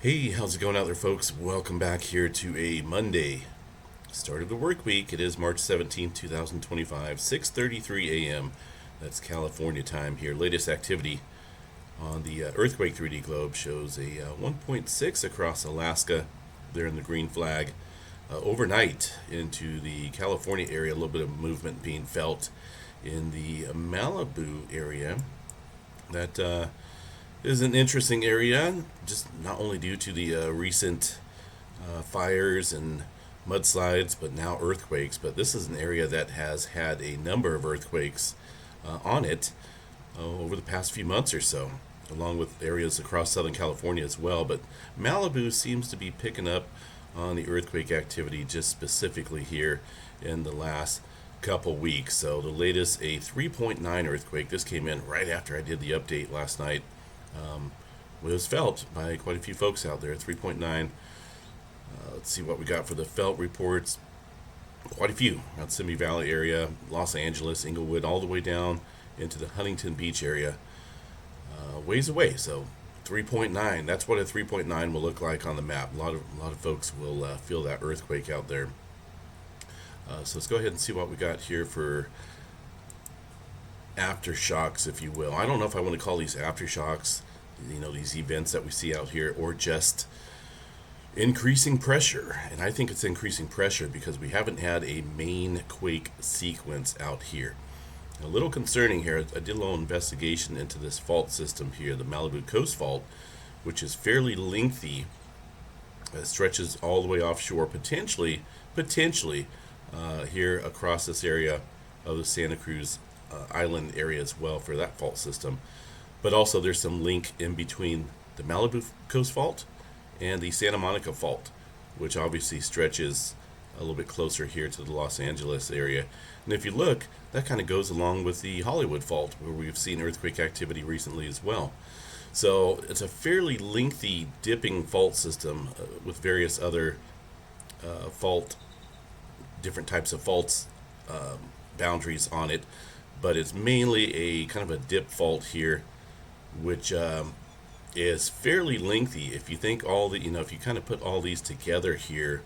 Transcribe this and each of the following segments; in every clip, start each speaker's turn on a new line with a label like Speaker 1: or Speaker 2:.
Speaker 1: Hey, how's it going out there, folks? Welcome back here to a Monday, start of the work week. It is March 17th, 2025, 6:33 a.m. That's California time here. Latest activity on the earthquake 3D globe shows a 1.6 across Alaska, there in the green flag. Overnight into the California area, a little bit of movement being felt in the Malibu area. That is an interesting area, just not only due to the recent fires and mudslides, but now earthquakes. But this is an area that has had a number of earthquakes on it over the past few months or so, along with areas across Southern California as well. But Malibu seems to be picking up on the earthquake activity just specifically here in the last couple weeks. So the latest, a 3.9 earthquake. This came in right after I did the update last night. Um, was felt by quite a few folks out there. 3.9. Let's see what we got for the felt reports. Quite a few around Simi Valley area, Los Angeles, Inglewood, all the way down into the Huntington Beach area. Ways away. So 3.9. That's what a 3.9 will look like on the map. A lot of folks will feel that earthquake out there. So let's go ahead and see what we got here for aftershocks, if you will. I don't know if I want to call these aftershocks, these events that we see out here, or just increasing pressure. And I think it's increasing pressure because we haven't had a main quake sequence out here. A little concerning here. I did a little investigation into this fault system here, the Malibu Coast Fault, which is fairly lengthy. It stretches all the way offshore, potentially here across this area of the Santa Cruz island area as well for that fault system. But also there's some link in between the Malibu Coast Fault and the Santa Monica Fault, which obviously stretches a little bit closer here to the Los Angeles area. And if you look, that kind of goes along with the Hollywood Fault, where we've seen earthquake activity recently as well. So it's a fairly lengthy dipping fault system with various other fault, different types of faults, boundaries on it. But it's mainly a kind of a dip fault here, which is fairly lengthy. If you think if you kind of put all these together here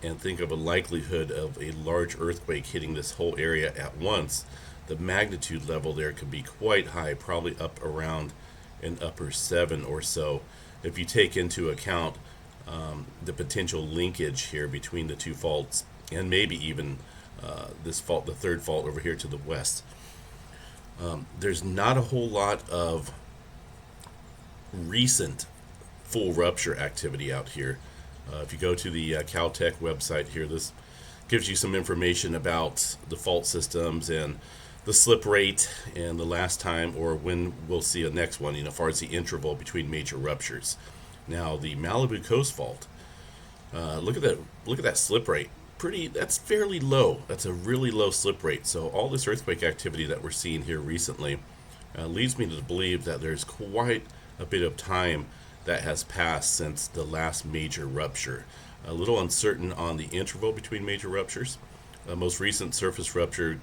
Speaker 1: and think of a likelihood of a large earthquake hitting this whole area at once, the magnitude level there could be quite high, probably up around an upper 7 or so, if you take into account the potential linkage here between the two faults, and maybe even this fault, the third fault over here to the west. There's not a whole lot of recent full rupture activity out here. If you go to the Caltech website here, this gives you some information about the fault systems and the slip rate and the last time or when we'll see a next one, as far as the interval between major ruptures. Now, the Malibu Coast Fault, look at that slip rate. That's fairly low. That's a really low slip rate. So all this earthquake activity that we're seeing here recently leads me to believe that there's quite a bit of time that has passed since the last major rupture. A little uncertain on the interval between major ruptures. Most recent surface rupture,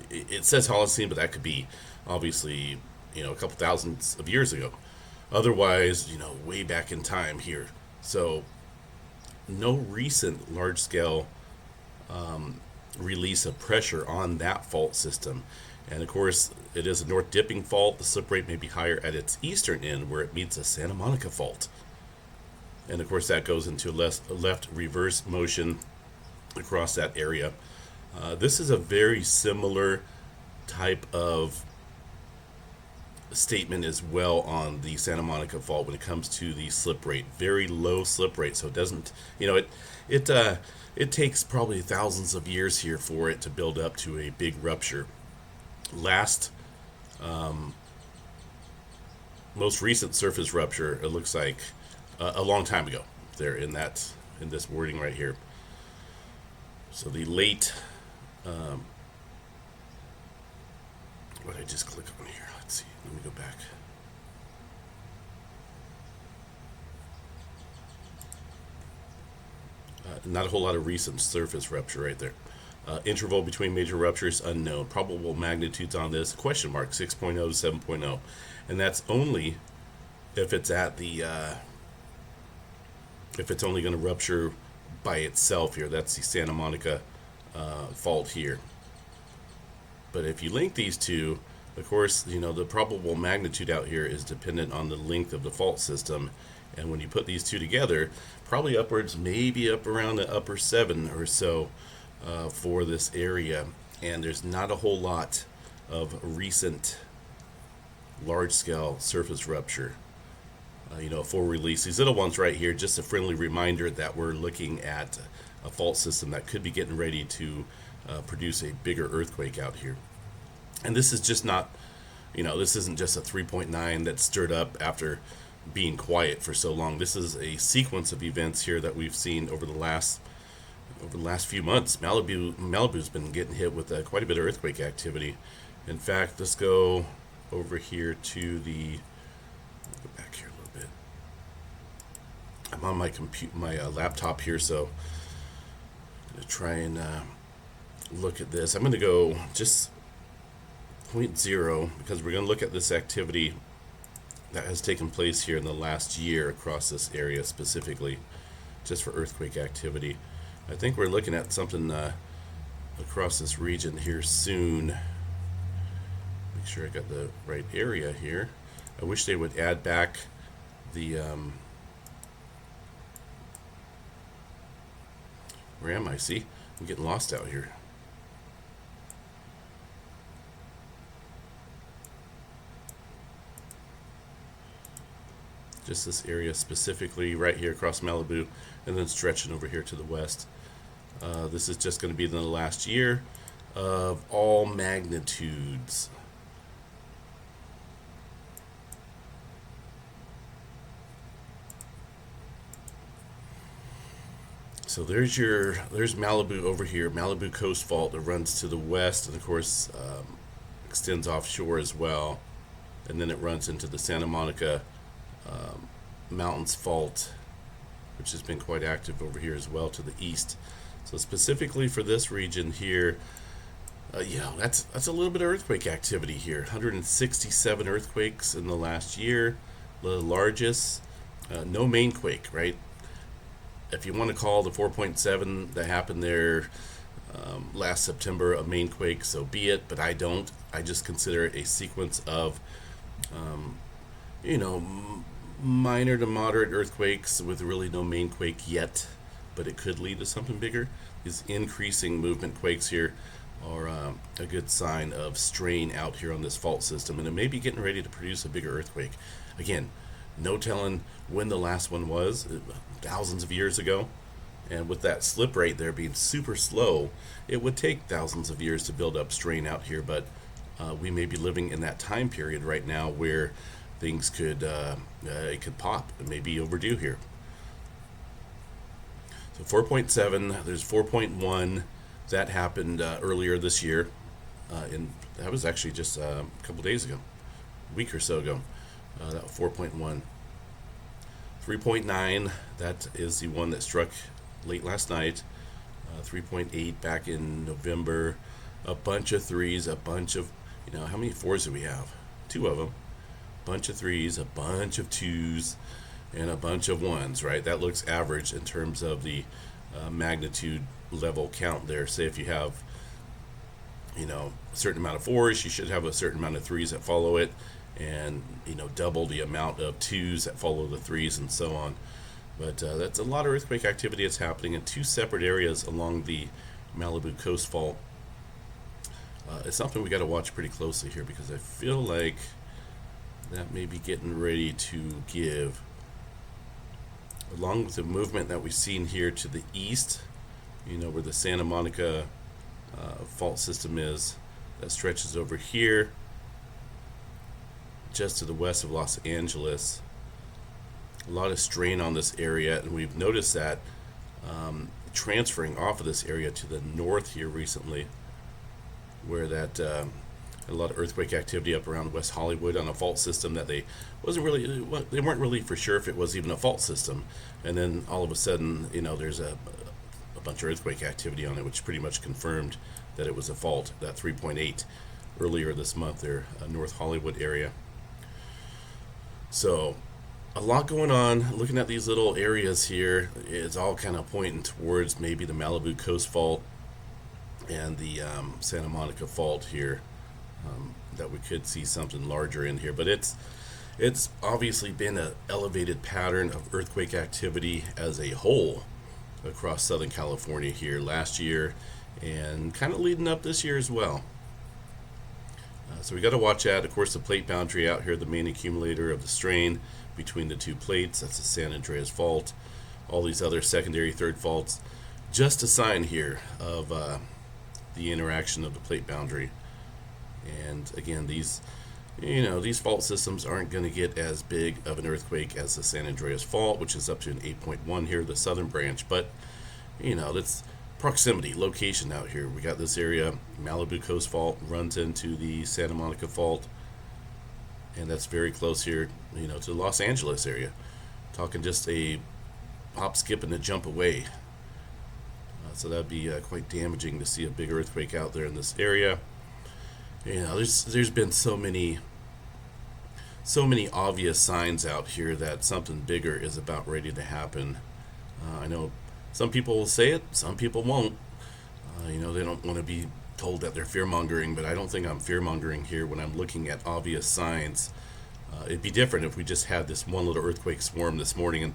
Speaker 1: it says Holocene, but that could be obviously a couple thousands of years ago. Otherwise, way back in time here. So no recent large-scale release of pressure on that fault system. And of course, it is a north dipping fault. The slip rate may be higher at its eastern end where it meets a Santa Monica Fault. And of course, that goes into left reverse motion across that area. This is a very similar type of statement as well on the Santa Monica Fault when it comes to the slip rate. Very low slip rate, so it doesn't, it takes probably thousands of years here for it to build up to a big rupture. Last, most recent surface rupture, it looks like a long time ago. There in this wording right here. So the late, what did I just click on here? Let's see. Let me go back. Not a whole lot of recent surface rupture right there. Interval between major ruptures unknown. Probable magnitudes on this question mark 6.0 to 7.0, and that's only if it's at the if it's only going to rupture by itself here. That's the Santa Monica fault here. But if you link these two, of course, the probable magnitude out here is dependent on the length of the fault system. And when you put these two together, probably upwards, maybe up around the upper 7 or so for this area. And there's not a whole lot of recent large-scale surface rupture. Full release. These little ones right here, just a friendly reminder that we're looking at a fault system that could be getting ready to produce a bigger earthquake out here. And this is just not, this isn't just a 3.9 that stirred up after being quiet for so long. This is a sequence of events here that we've seen over the last few months. Malibu's been getting hit with quite a bit of earthquake activity. In fact, let's go over here to go back here a little bit. I'm on my laptop here, so I'm going to try and look at this. I'm going to go just 0.0 because we're going to look at this activity that has taken place here in the last year across this area specifically, just for earthquake activity. I think we're looking at something across this region here soon. Make sure I got the right area here. I wish they would add back the where am I? See, I'm getting lost out here. Just this area specifically right here across Malibu, and then stretching over here to the west. This is just going to be in the last year of all magnitudes. So there's Malibu over here, Malibu Coast Fault that runs to the west, and of course extends offshore as well, and then it runs into the Santa Monica Mountains Fault, which has been quite active over here as well to the east. So specifically for this region here, that's a little bit of earthquake activity here. 167 earthquakes in the last year, the largest. No main quake, right? If you want to call the 4.7 that happened there last September a main quake, so be it, but I don't. I just consider it a sequence of minor to moderate earthquakes with really no main quake yet, but it could lead to something bigger. These increasing movement quakes here are a good sign of strain out here on this fault system, and it may be getting ready to produce a bigger earthquake. Again, no telling when the last one was, thousands of years ago, and with that slip rate there being super slow, it would take thousands of years to build up strain out here, but we may be living in that time period right now where things could it could pop. It may be overdue here. So 4.7, there's 4.1 that happened earlier this year. That was actually just a couple days ago, a week or so ago. That was 4.1. 3.9, that is the one that struck late last night. 3.8 back in November. A bunch of threes, a bunch of, how many fours do we have? 2 of them. Bunch of threes, a bunch of twos, and a bunch of ones, right? That looks average in terms of the magnitude level count there. Say if you have, a certain amount of fours, you should have a certain amount of threes that follow it, and, double the amount of twos that follow the threes, and so on. But that's a lot of earthquake activity that's happening in 2 separate areas along the Malibu Coast Fault. It's something we got to watch pretty closely here, because I feel like that may be getting ready to give, along with the movement that we've seen here to the east, where the Santa Monica fault system is, that stretches over here just to the west of Los Angeles. A lot of strain on this area, and we've noticed that transferring off of this area to the north here recently, where that a lot of earthquake activity up around West Hollywood on a fault system that they weren't really for sure if it was even a fault system, and then all of a sudden there's a bunch of earthquake activity on it, which pretty much confirmed that it was a fault. That 3.8 earlier this month there, North Hollywood area. So a lot going on. Looking at these little areas here, it's all kind of pointing towards maybe the Malibu Coast Fault and the Santa Monica Fault here. That we could see something larger in here, but it's obviously been an elevated pattern of earthquake activity as a whole across Southern California here last year and kind of leading up this year as well. So we got to watch out. Of course, the plate boundary out here, the main accumulator of the strain between the two plates. That's the San Andreas Fault. All these other secondary third faults. Just a sign here of the interaction of the plate boundary. And again, these fault systems aren't going to get as big of an earthquake as the San Andreas Fault, which is up to an 8.1 here, the southern branch. But that's proximity, location out here. We got this area, Malibu Coast Fault runs into the Santa Monica Fault, and that's very close here, to the Los Angeles area. Talking just a hop, skip, and a jump away. So that'd be quite damaging to see a big earthquake out there in this area. There's been so many obvious signs out here that something bigger is about ready to happen. I know some people will say it, some people won't. They don't want to be told that they're fear-mongering, but I don't think I'm fear-mongering here when I'm looking at obvious signs. It'd be different if we just had this one little earthquake swarm this morning and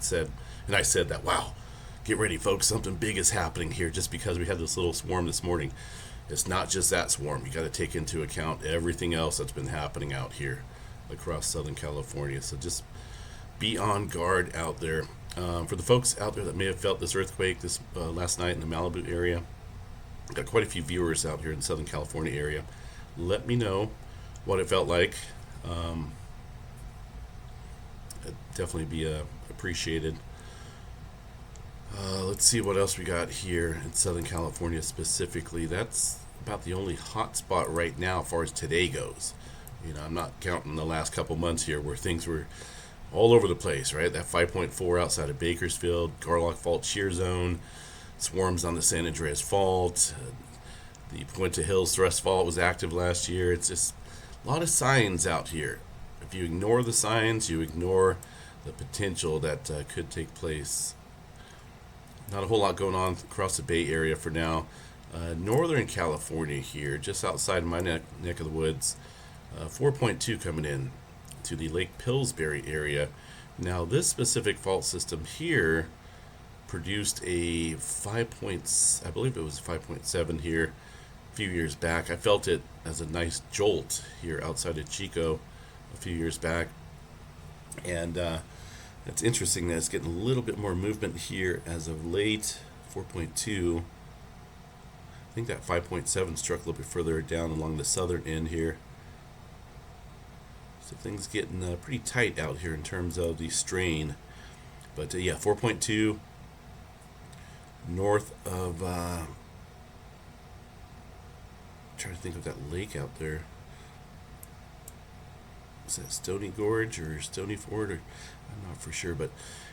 Speaker 1: I said that, wow, get ready folks, something big is happening here just because we had this little swarm this morning. It's not just that swarm. You got to take into account everything else that's been happening out here across Southern California. So just be on guard out there. For the folks out there that may have felt this earthquake this last night in the Malibu area, got quite a few viewers out here in the Southern California area. Let me know what it felt like. It'd definitely be appreciated. Let's see what else we got here in Southern California specifically. That's about the only hot spot right now as far as today goes. I'm not counting the last couple months here where things were all over the place, right? That 5.4 outside of Bakersfield, Garlock Fault shear zone, swarms on the San Andreas Fault, the Puente Hills Thrust Fault was active last year. It's just a lot of signs out here. If you ignore the signs, you ignore the potential that could take place. Not a whole lot going on across the Bay Area for now. Northern California here, just outside of my neck of the woods. 4.2 coming in to the Lake Pillsbury area. Now, this specific fault system here produced a 5. I believe it was 5.7 here a few years back. I felt it as a nice jolt here outside of Chico a few years back. And it's interesting that it's getting a little bit more movement here as of late. 4.2. I think that 5.7 struck a little bit further down along the southern end here. So things getting pretty tight out here in terms of the strain. But 4.2 north of... trying to think of that lake out there. Is that Stony Gorge or Stony Ford? Or I'm not for sure, but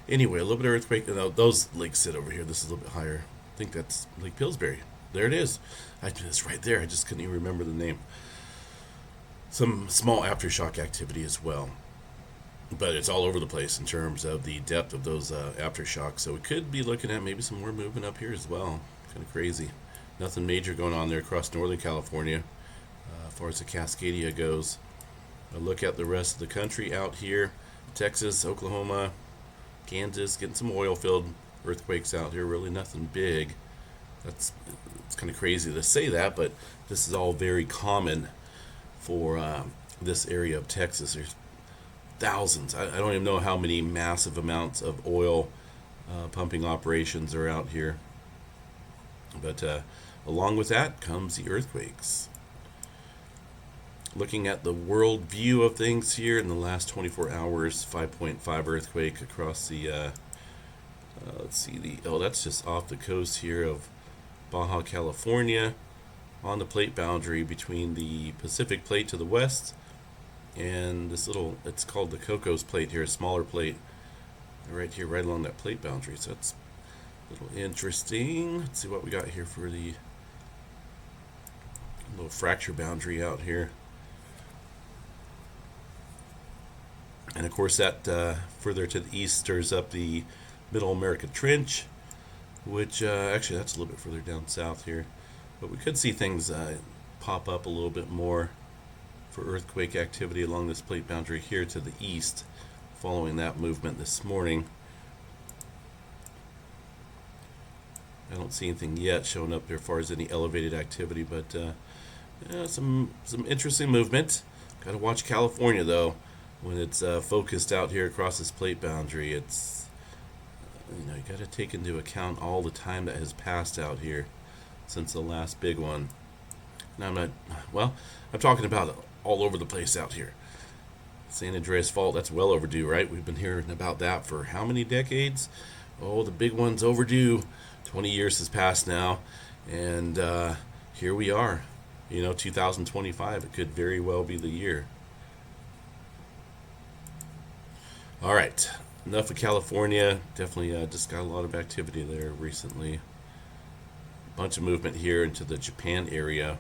Speaker 1: anyway, a little bit of earthquake. No, those lakes sit over here. This is a little bit higher. I think that's Lake Pillsbury. There it is. It's right there. I just couldn't even remember the name. Some small aftershock activity as well, but it's all over the place in terms of the depth of those aftershocks. So we could be looking at maybe some more movement up here as well. Kind of crazy. Nothing major going on there across Northern California as far as the Cascadia goes. A look at the rest of the country out here. Texas, Oklahoma, Kansas, getting some oil-filled earthquakes out here. Really nothing big. It's kind of crazy to say that, but this is all very common for this area of Texas. There's thousands. I don't even know how many massive amounts of oil pumping operations are out here. But along with that comes the earthquakes. Looking at the world view of things here in the last 24 hours, 5.5 earthquake across the, let's see, that's just off the coast here of Baja California on the plate boundary between the Pacific Plate to the west and this little, it's called the Cocos Plate here, a smaller plate right here, right along that plate boundary. So that's a little interesting. Let's see what we got here for the little fracture boundary out here. And of course, that further to the east stirs up the Middle America Trench, which actually that's a little bit further down south here. But we could see things pop up a little bit more for earthquake activity along this plate boundary here to the east following that movement this morning. I don't see anything yet showing up there as far as any elevated activity, but yeah, some interesting movement. Got to watch California though when it's focused out here across this plate boundary. It's you got to take into account all the time that has passed out here since the last big one. And I'm talking about all over the place out here. San Andreas Fault, that's well overdue, right? We've been hearing about that for how many decades? Oh, the big one's overdue. 20 years has passed now, and here we are. 2025, it could very well be the year. All right, enough of California. Definitely just got a lot of activity there recently. Bunch of movement here into the Japan area.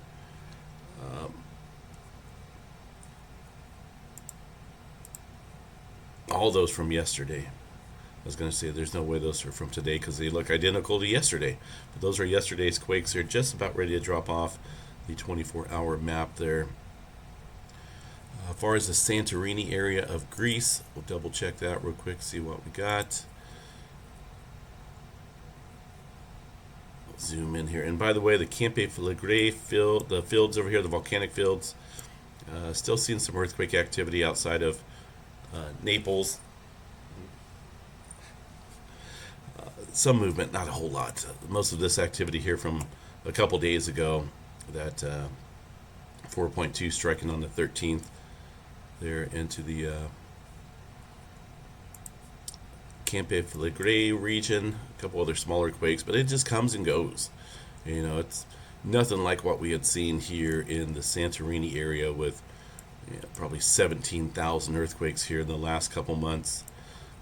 Speaker 1: All those from yesterday. I was going to say there's no way those are from today because they look identical to yesterday. But those are yesterday's quakes. They're just about ready to drop off the 24-hour map there. As far as the Santorini area of Greece, we'll double check that real quick, see what we got. Zoom in here. And by the way, the Campe Flegrei field, the fields over here, the volcanic fields, still seeing some earthquake activity outside of Naples. Some movement, not a whole lot. Most of this activity here from a couple days ago, that 4.2 striking on the 13th there into the Campe Flegrei region, a couple other smaller quakes, but it just comes and goes. It's nothing like what we had seen here in the Santorini area with probably 17,000 earthquakes here in the last couple months.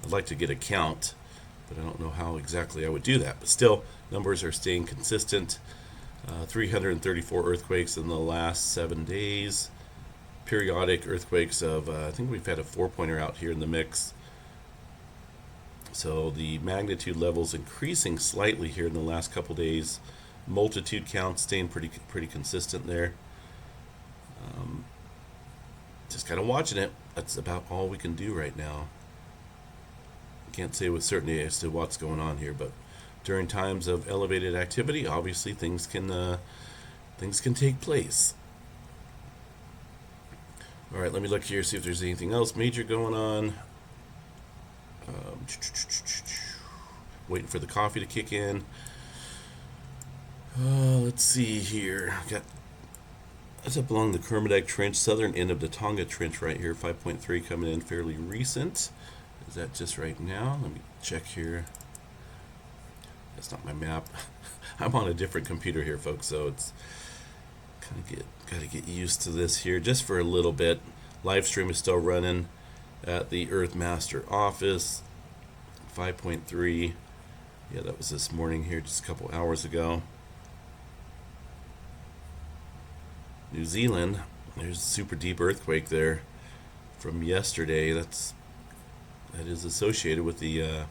Speaker 1: I'd like to get a count, but I don't know how exactly I would do that. But still, numbers are staying consistent. 334 earthquakes in the last 7 days. Periodic earthquakes of, I think we've had a 4-pointer out here in the mix. So the magnitude levels increasing slightly here in the last couple days. Multitude counts staying pretty consistent there. Just kind of watching it. That's about all we can do right now. Can't say with certainty as to what's going on here, but during times of elevated activity, obviously things can take place. All right, let me look here, see if there's anything else major going on. Waiting for the coffee to kick in. Let's see here. That's up along the Kermadec Trench, southern end of the Tonga Trench right here. 5.3 coming in fairly recent. Is that just right now? Let me check here. That's not my map. I'm on a different computer here, folks, so it's gotta get used to this here just for a little bit. Live stream is still running at the Earthmaster office. 5.3. Yeah, that was this morning here, just a couple hours ago. New Zealand, there's a super deep earthquake there from yesterday. That is associated with the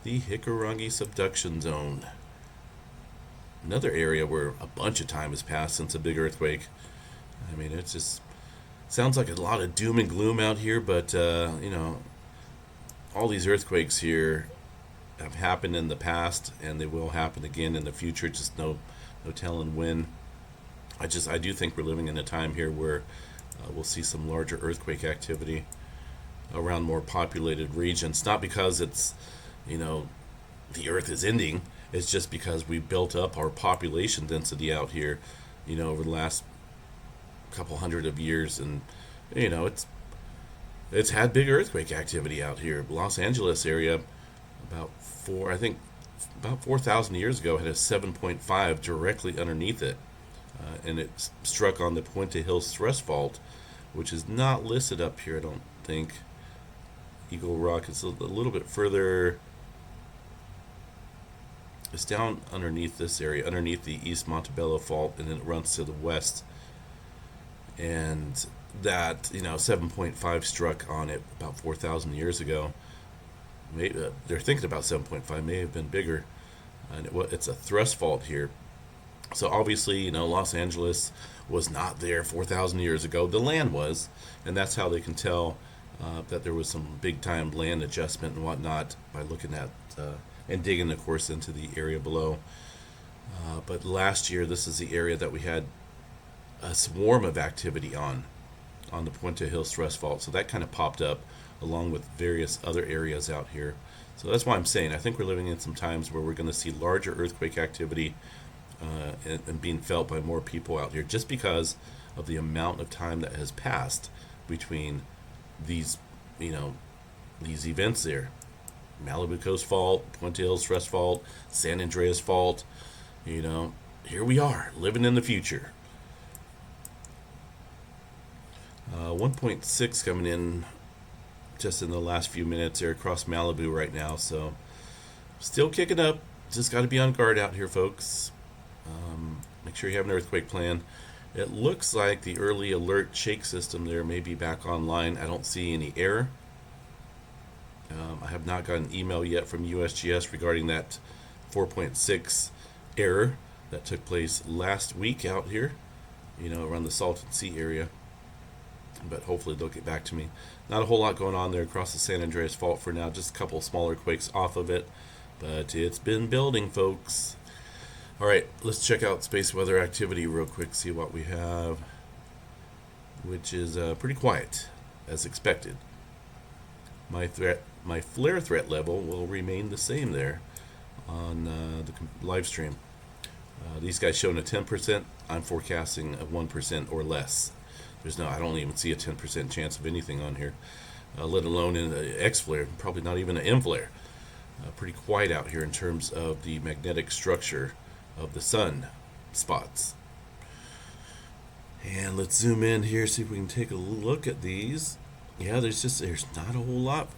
Speaker 1: Hikurangi subduction zone. Another area where a bunch of time has passed since a big earthquake. I mean, it just sounds like a lot of doom and gloom out here, but all these earthquakes here have happened in the past, and they will happen again in the future. Just no telling when. I do think we're living in a time here where we'll see some larger earthquake activity around more populated regions. Not because it's, the earth is ending. It's just because we built up our population density out here, over the last couple hundred of years. And, it's had big earthquake activity out here. Los Angeles area, about 4,000 years ago, had a 7.5 directly underneath it. And it struck on the Puente Hills thrust fault, which is not listed up here, I don't think. Eagle Rock is a little bit further. It's down underneath this area, underneath the East Montebello fault, and then it runs to the west. And that 7.5 struck on it about 4,000 years ago. Maybe they're thinking about 7.5 may have been bigger, and it's a thrust fault here. So obviously, Los Angeles was not there 4,000 years ago. The land was, and that's how they can tell that there was some big time land adjustment and whatnot by looking at and digging, of course, into the area below. But last year, this is the area that we had a swarm of activity on the Puente Hills thrust fault. So that kind of popped up along with various other areas out here. So that's why I'm saying I think we're living in some times where we're going to see larger earthquake activity and being felt by more people out here, just because of the amount of time that has passed between these these events there. Malibu Coast Fault, Puente Hills Thrust Fault, San Andreas Fault. Here we are living in the future. 1.6 coming in just in the last few minutes there across Malibu right now. So still kicking up. Just got to be on guard out here, folks. Make sure you have an earthquake plan. It looks like the early alert shake system there may be back online. I don't see any error. I have not got an email yet from USGS regarding that 4.6 error that took place last week out here, around the Salton Sea area. But hopefully they'll get back to me. Not a whole lot going on there across the San Andreas Fault for now. Just a couple smaller quakes off of it. But it's been building, folks. All right, let's check out space weather activity real quick, see what we have, which is pretty quiet, as expected. My flare threat level will remain the same there on the live stream. These guys showing a 10%. I'm forecasting a 1% or less. I don't even see a 10% chance of anything on here, let alone in an X flare, probably not even an M flare. Pretty quiet out here in terms of the magnetic structure of the sun spots. And let's zoom in here, see if we can take a look at these. Yeah, there's not a whole lot.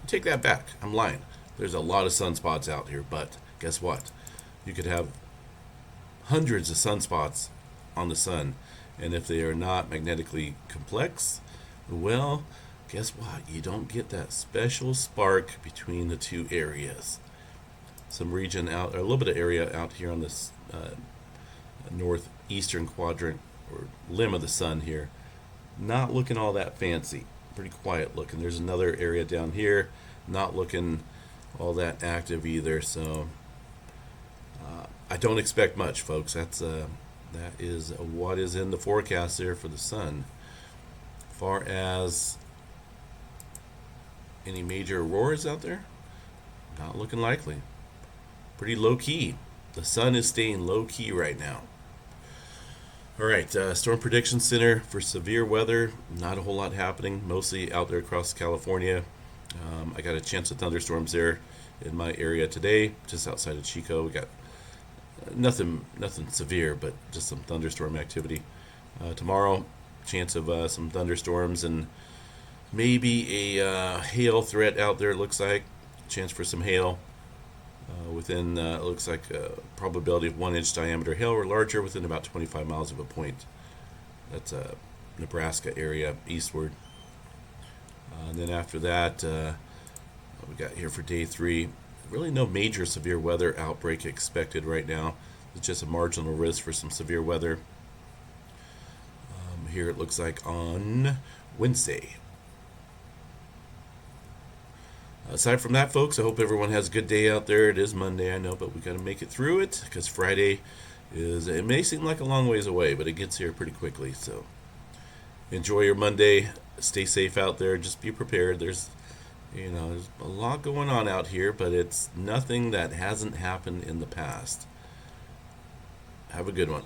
Speaker 1: Take that back. I'm lying. There's a lot of sunspots out here, but guess what? You could have hundreds of sunspots on the sun, and if they are not magnetically complex, well, guess what? You don't get that special spark between the two areas. Some region out, or a little bit of area out here on this northeastern quadrant or limb of the sun here, not looking all that fancy. Pretty quiet looking. There's another area down here, not looking all that active either. So I don't expect much, folks. That is what is in the forecast there for the sun. Far as any major auroras out there, not looking likely. Pretty low key. The sun is staying low key right now. All right, Storm Prediction Center for severe weather. Not a whole lot happening. Mostly out there across California. I got a chance of thunderstorms there in my area today, just outside of Chico. We got nothing severe, but just some thunderstorm activity. Tomorrow, chance of some thunderstorms and maybe a hail threat out there. It looks like chance for some hail. Within, it looks like a probability of 1 inch diameter hail or larger within about 25 miles of a point. That's a Nebraska area eastward. And then after that, what we got here for day 3, really no major severe weather outbreak expected right now. It's just a marginal risk for some severe weather. Here it looks like on Wednesday. Aside from that, folks, I hope everyone has a good day out there. It is Monday, I know, but we got to make it through it because Friday it may seem like a long ways away, but it gets here pretty quickly. So enjoy your Monday. Stay safe out there. Just be prepared. There's a lot going on out here, but it's nothing that hasn't happened in the past. Have a good one.